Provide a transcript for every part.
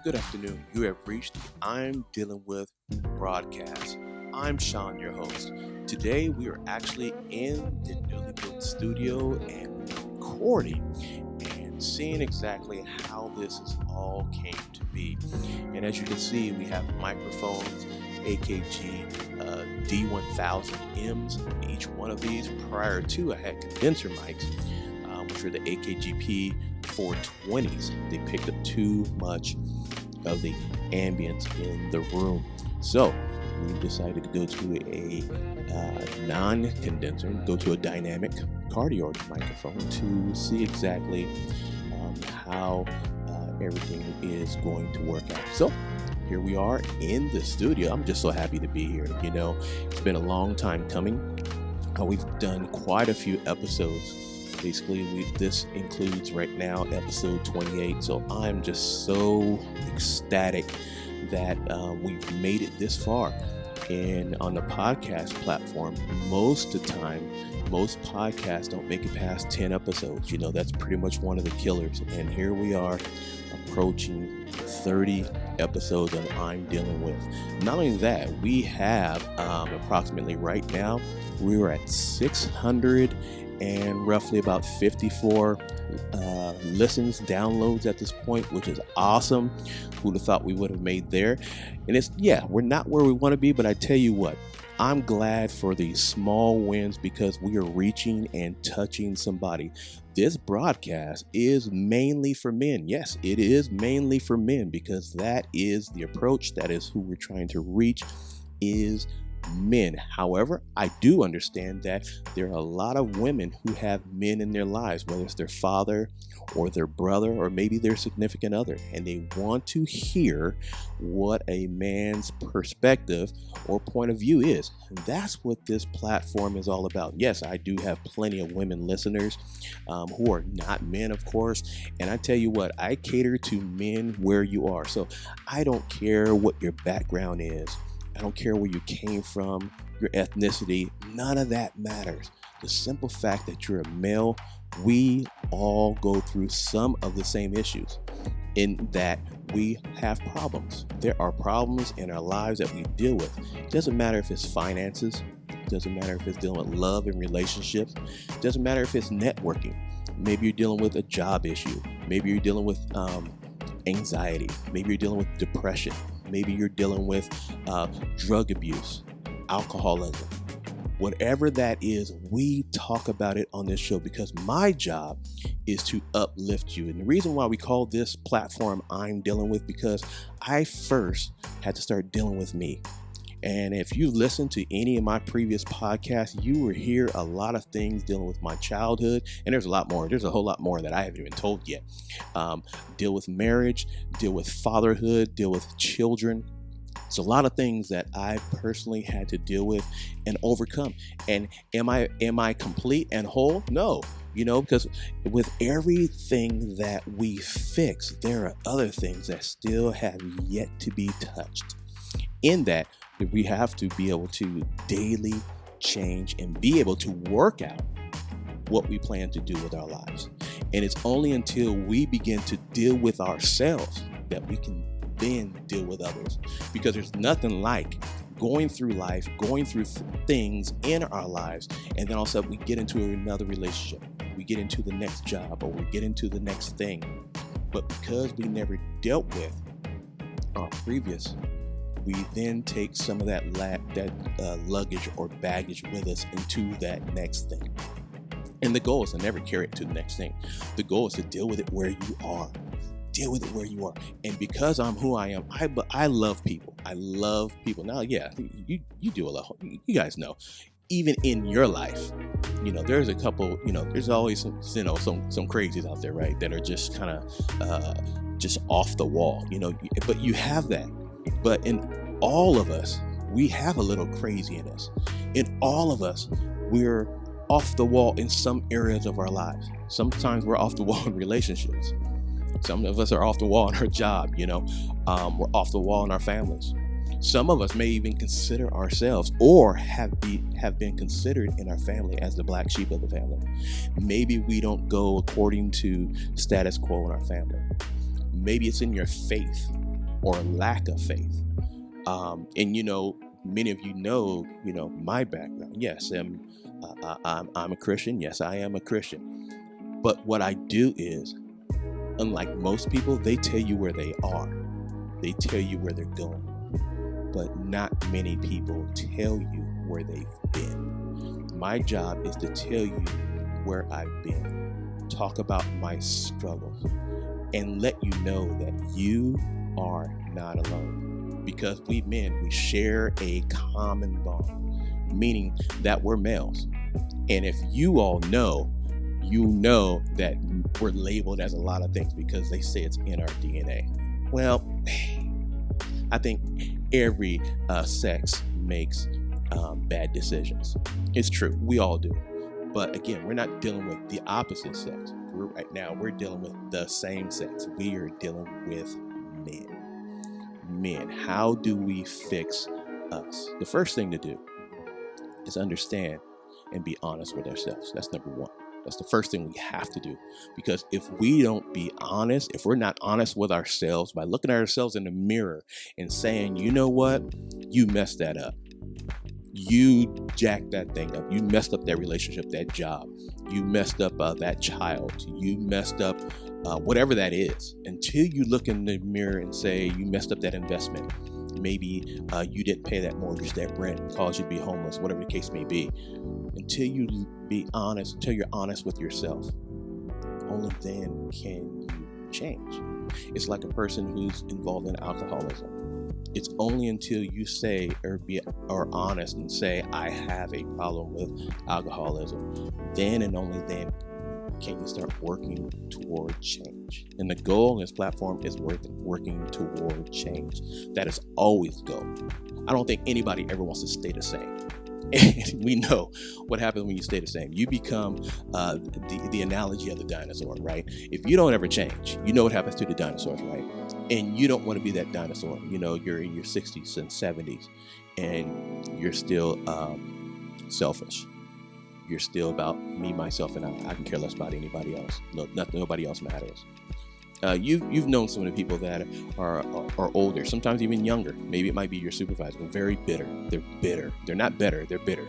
Good afternoon. You have reached the I'm Dealing With broadcast. I'm Sean, your host. Today we are actually in the newly built studio and recording and seeing exactly how this is all came to be. And as you can see, we have microphones, AKG D1000Ms, each one of these. Prior to, I had condenser mics, which were the AKG P420s. They picked up too much of the ambience in the room. So we decided to go to a non-condenser, go to a dynamic cardioid microphone to see exactly how everything is going to work out. So here we are in the studio. I'm just so happy to be here. You know, it's been a long time coming. We've done quite a few episodes. Basically, this includes right now episode 28. So I'm just so ecstatic that we've made it this far. And on the podcast platform, most of the time, most podcasts don't make it past 10 episodes. You know, that's pretty much one of the killers. And here we are approaching 30 episodes on I'm Dealing With. Not only that, we have approximately right now, we were at 600 and roughly about 54 listens, downloads at this point, which is awesome. Who'd have thought we would have made there? And we're not where we want to be, but I tell you what, I'm glad for these small wins because we are reaching and touching somebody. This broadcast is mainly for men. Yes, it is mainly for men because that is the approach. That is who we're trying to reach, is men. However, I do understand that there are a lot of women who have men in their lives, whether it's their father or their brother or maybe their significant other, and they want to hear what a man's perspective or point of view is. That's what this platform is all about. Yes, I do have plenty of women listeners who are not men, of course, and I tell you what, I cater to men where you are. So I don't care what your background is. I don't care where you came from, your ethnicity, none of that matters. The simple fact that you're a male, we all go through some of the same issues in that we have problems. There are problems in our lives that we deal with. It doesn't matter if it's finances, it doesn't matter if it's dealing with love and relationships, it doesn't matter if it's networking. Maybe you're dealing with a job issue. Maybe you're dealing with anxiety. Maybe you're dealing with depression. Maybe you're dealing with drug abuse, alcoholism. Whatever that is, we talk about it on this show because my job is to uplift you. And the reason why we call this platform I'm Dealing With, because I first had to start dealing with me. And if you listen to any of my previous podcasts, you will hear a lot of things dealing with my childhood. And there's a lot more. There's a whole lot more that I haven't even told yet. Deal with marriage, deal with fatherhood, deal with children. It's a lot of things that I personally had to deal with and overcome. And am I complete and whole? No. You know, because with everything that we fix, there are other things that still have yet to be touched. In that, we have to be able to daily change and be able to work out what we plan to do with our lives. And it's only until we begin to deal with ourselves that we can then deal with others. Because there's nothing like going through life, going through things in our lives, and then all of a sudden we get into another relationship, we get into the next job, or we get into the next thing. But because we never dealt with our previous, we then take some of that luggage or baggage with us into that next thing. And the goal is to never carry it to the next thing. The goal is to deal with it where you are. Deal with it where you are. And because I'm who I am, I love people. I love people. Now, yeah, you do a lot. You guys know. Even in your life, you know, there's a couple, you know, there's always some crazies out there, right? That are just kind of just off the wall, you know, but you have that. But in all of us, we have a little crazy in us. In all of us, we're off the wall in some areas of our lives. Sometimes we're off the wall in relationships. Some of us are off the wall in our job, you know. We're off the wall in our families. Some of us may even consider ourselves or have been considered in our family as the black sheep of the family. Maybe we don't go according to status quo in our family. Maybe it's in your faith. or lack of faith. And many of know my background. Yes, I'm a Christian. Yes, I am a Christian. But what I do is, unlike most people, they tell you where they are. They tell you where they're going. But not many people tell you where they've been. My job is to tell you where I've been, talk about my struggles, and let you know that you are not alone. Because we men, we share a common bond, meaning that we're males. And if you all know, you know that we're labeled as a lot of things because they say it's in our DNA. Well, I think every sex makes bad decisions. It's true. We all do. But again, we're not dealing with the opposite sex. Right now, we're dealing with the same sex. We are dealing with men. Men, how do we fix us? The first thing to do is understand and be honest with ourselves. That's number one. That's the first thing we have to do. Because if we don't be honest, if we're not honest with ourselves by looking at ourselves in the mirror and saying, you know what, you messed that up. You jacked that thing up. You messed up that relationship, that job. You messed up that child. You messed up whatever that is. Until you look in the mirror and say you messed up that investment. Maybe you didn't pay that mortgage, that rent, caused you to be homeless, whatever the case may be. Until you be honest, until you're honest with yourself, only then can you change. It's like a person who's involved in alcoholism. It's only until you say or honest and say, I have a problem with alcoholism, then and only then can you start working toward change. And the goal on this platform is working toward change. That is always the goal. I don't think anybody ever wants to stay the same. And we know what happens when you stay the same. You become the analogy of the dinosaur, right? If you don't ever change, you know what happens to the dinosaurs, right? And you don't want to be that dinosaur. You're in your 60s and 70s and you're still selfish. You're still about me, myself, and I can care less about anybody else. Nobody else matters. You've known some of the people that are older, sometimes even younger. Maybe it might be your supervisor, but very bitter. They're bitter. They're not better. They're bitter.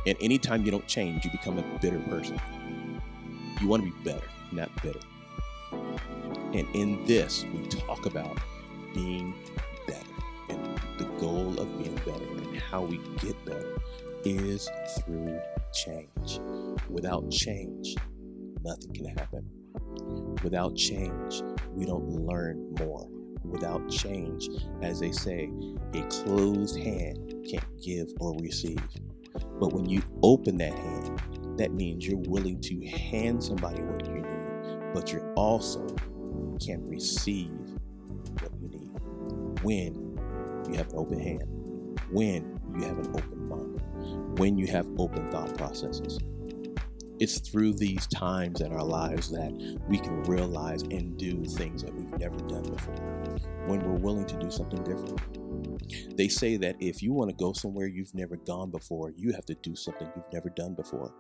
And anytime you don't change, you become a bitter person. You want to be better, not bitter. And in this, we talk about being better. And the goal of being better and how we get better is through change. Without change, nothing can happen. Without change, we don't learn more. Without change, as they say, a closed hand can't give or receive. But when you open that hand, that means you're willing to hand somebody what you need, but you also can receive what you need when you have an open hand, when you have an open mind, when you have open thought processes. It's through these times in our lives that we can realize and do things that we've never done before, when we're willing to do something different. They say that if you want to go somewhere you've never gone before, you have to do something you've never done before.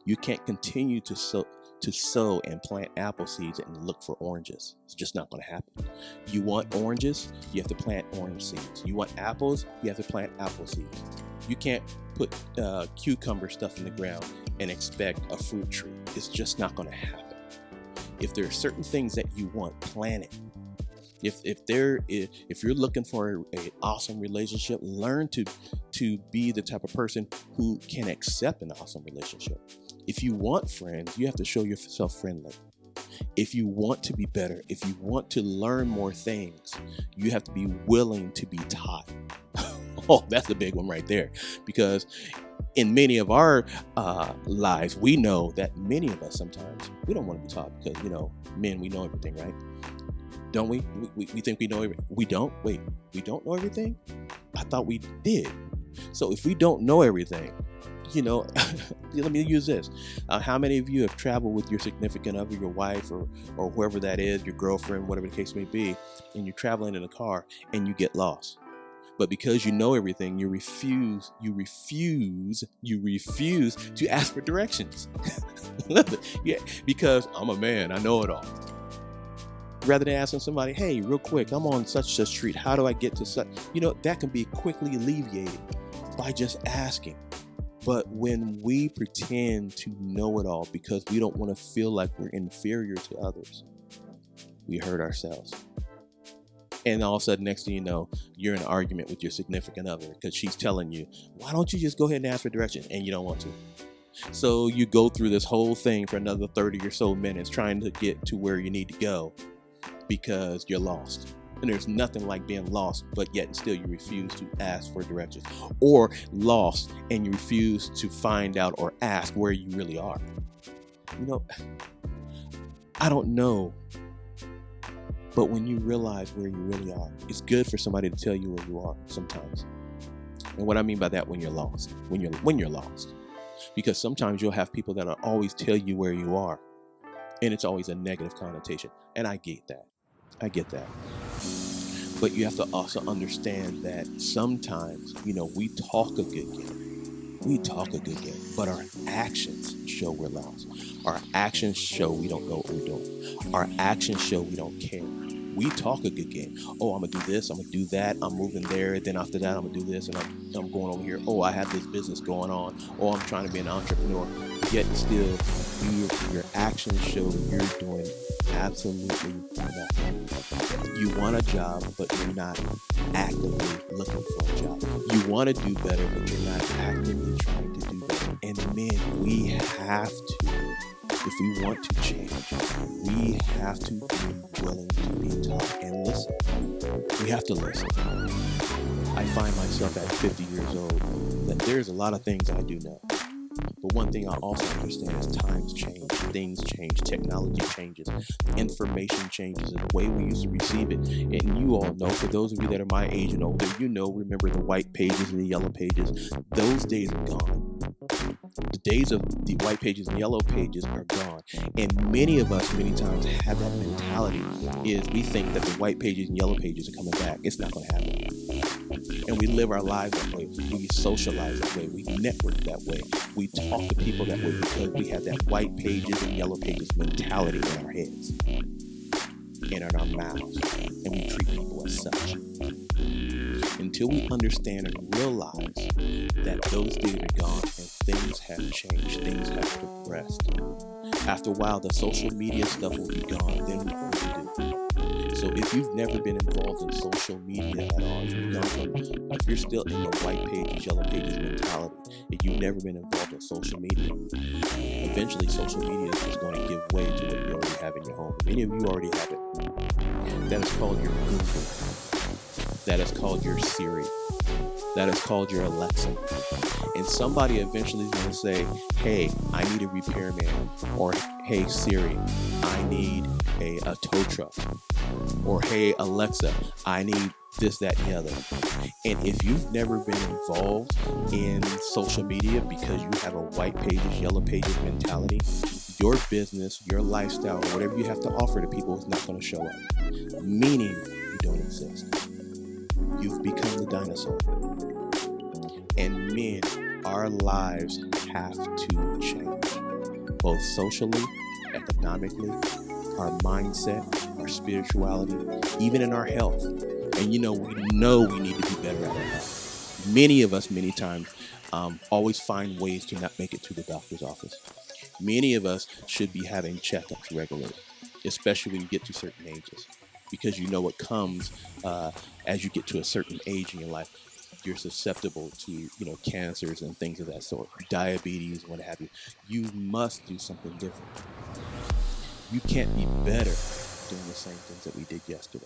You can't continue to sow and plant apple seeds and look for oranges. It's just not going to happen. You want oranges, you have to plant orange seeds. You want apples, you have to plant apple seeds. You can't put cucumber stuff in the ground and expect a fruit tree. It's just not going to happen. If there are certain things that you want, plant it. If you're looking for an awesome relationship, learn to be the type of person who can accept an awesome relationship. If you want friends, you have to show yourself friendly. If you want to be better, if you want to learn more things, you have to be willing to be taught. Oh, that's a big one right there. Because in many of our lives, we know that many of us sometimes, we don't want to be taught because, men, we know everything, right? Don't we? We think we know everything. We don't? Wait, we don't know everything? I thought we did. So if we don't know everything, let me use this. How many of you have traveled with your significant other, your wife, or whoever that is, your girlfriend, whatever the case may be, and you're traveling in a car and you get lost? But because you know everything, you refuse to ask for directions. Yeah, because I'm a man, I know it all. Rather than asking somebody, hey, real quick, I'm on such street. How do I get to such? That can be quickly alleviated by just asking. But when we pretend to know it all because we don't want to feel like we're inferior to others, we hurt ourselves. And all of a sudden, next thing you know, you're in an argument with your significant other because she's telling you, why don't you just go ahead and ask for directions? And you don't want to. So you go through this whole thing for another 30 or so minutes trying to get to where you need to go because you're lost. And there's nothing like being lost, but yet and still you refuse to ask for directions, or lost and you refuse to find out or ask where you really are. I don't know, but when you realize where you really are, it's good for somebody to tell you where you are sometimes. And what I mean by that, when you're lost, when you're lost, because sometimes you'll have people that'll always tell you where you are, and it's always a negative connotation. And I get that. But you have to also understand that sometimes, we talk a good game. But our actions show we're lost. Our actions show we don't know what we're doing. Our actions show we don't care. We talk a good game. Oh, I'm going to do this. I'm going to do that. I'm moving there. Then after that, I'm going to do this. And I'm going over here. Oh, I have this business going on. Oh, I'm trying to be an entrepreneur. Yet still, your actions show you're doing absolutely nothing. You want a job, but you're not actively looking for a job. You want to do better, but you're not actively trying to do better. And men, we have to. If we want to change, we have to be willing to be taught and listen. We have to listen. I find myself at 50 years old that there's a lot of things I do know. But one thing I also understand is times change, things change, technology changes, information changes, and the way we used to receive it. And you all know, for those of you that are my age and older, remember the white pages and the yellow pages. Those days are gone. The days of the white pages and yellow pages are gone. And many of us, many times, have that mentality is we think that the white pages and yellow pages are coming back. It's not going to happen. And we live our lives that way. We socialize that way. We network that way. We talk to people that way because we have that white pages and yellow pages mentality in our heads and in our mouths. And we treat people as such. Until we understand and realize that those days are gone and things have changed, things have progressed. After a while, the social media stuff will be gone. Then what do we do? So if you've never been involved in social media at all, if you're still in the white pages, yellow pages mentality, if you've never been involved in social media, eventually social media is just going to give way to what you already have in your home. Many of you already have it. That is called your Google. That is called your Siri. That is called your Alexa. And somebody eventually is going to say, hey, I need a repairman. Or, hey, Siri, I need a tow truck. Or, hey, Alexa, I need this, that, and the other. And if you've never been involved in social media because you have a white pages, yellow pages mentality, your business, your lifestyle, or whatever you have to offer to people is not going to show up. Meaning you don't exist. You've become the dinosaur. And men, our lives have to change, both socially, economically, our mindset, our spirituality, even in our health. And we know we need to be better at our health. Many of us, many times, always find ways to not make it to the doctor's office. Many of us should be having checkups regularly, especially when you get to certain ages, because you know what comes as you get to a certain age in your life. You're susceptible to, cancers and things of that sort, diabetes, what have you. You must do something different. You can't be better doing the same things that we did yesterday.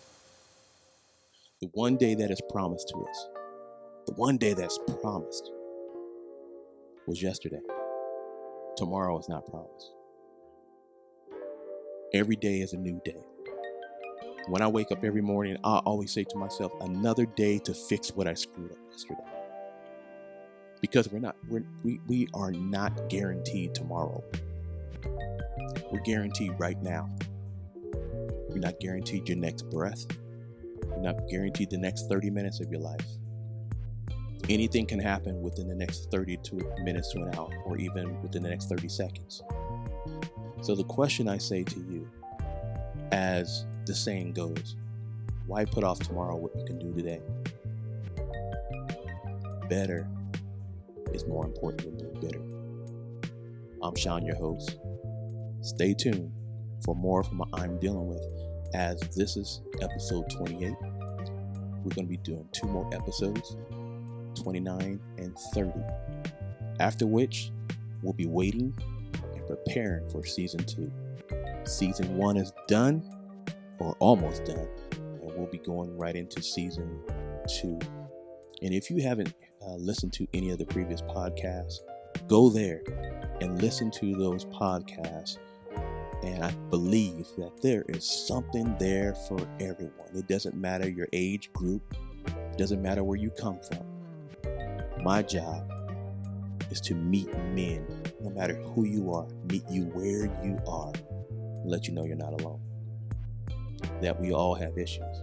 The one day that is promised to us, the one day that's promised was yesterday. Tomorrow is not promised. Every day is a new day. When I wake up every morning, I always say to myself, another day to fix what I screwed up yesterday. Because we are not guaranteed tomorrow. We're guaranteed right now. You're not guaranteed your next breath. You're not guaranteed the next 30 minutes of your life. Anything can happen within the next 30 minutes to an hour, or even within the next 30 seconds. So the question I say to you As the saying goes, why put off tomorrow what you can do today? Better is more important than being bitter. I'm Sean, your host. Stay tuned for more from what I'm dealing with, as this is episode 28. We're going to be doing 2 more episodes, 29 and 30, after which we'll be waiting and preparing for season 2. Season 1 is done, or almost done, and we'll be going right into season 2. And if you haven't listened to any of the previous podcasts, go there and listen to those podcasts. And I believe that there is something there for everyone. It doesn't matter your age group. It doesn't matter where you come from. My job is to meet men, no matter who you are, meet you where you are, and let you know you're not alone. That we all have issues.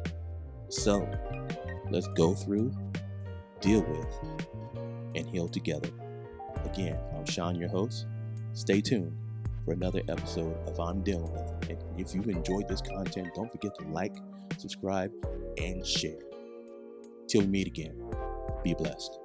So let's go through, deal with, and heal together. Again, I'm Sean, your host. Stay tuned for another episode of I'm Dealing With. And if you've enjoyed this content, don't forget to like, subscribe, and share. Till we meet again, be blessed.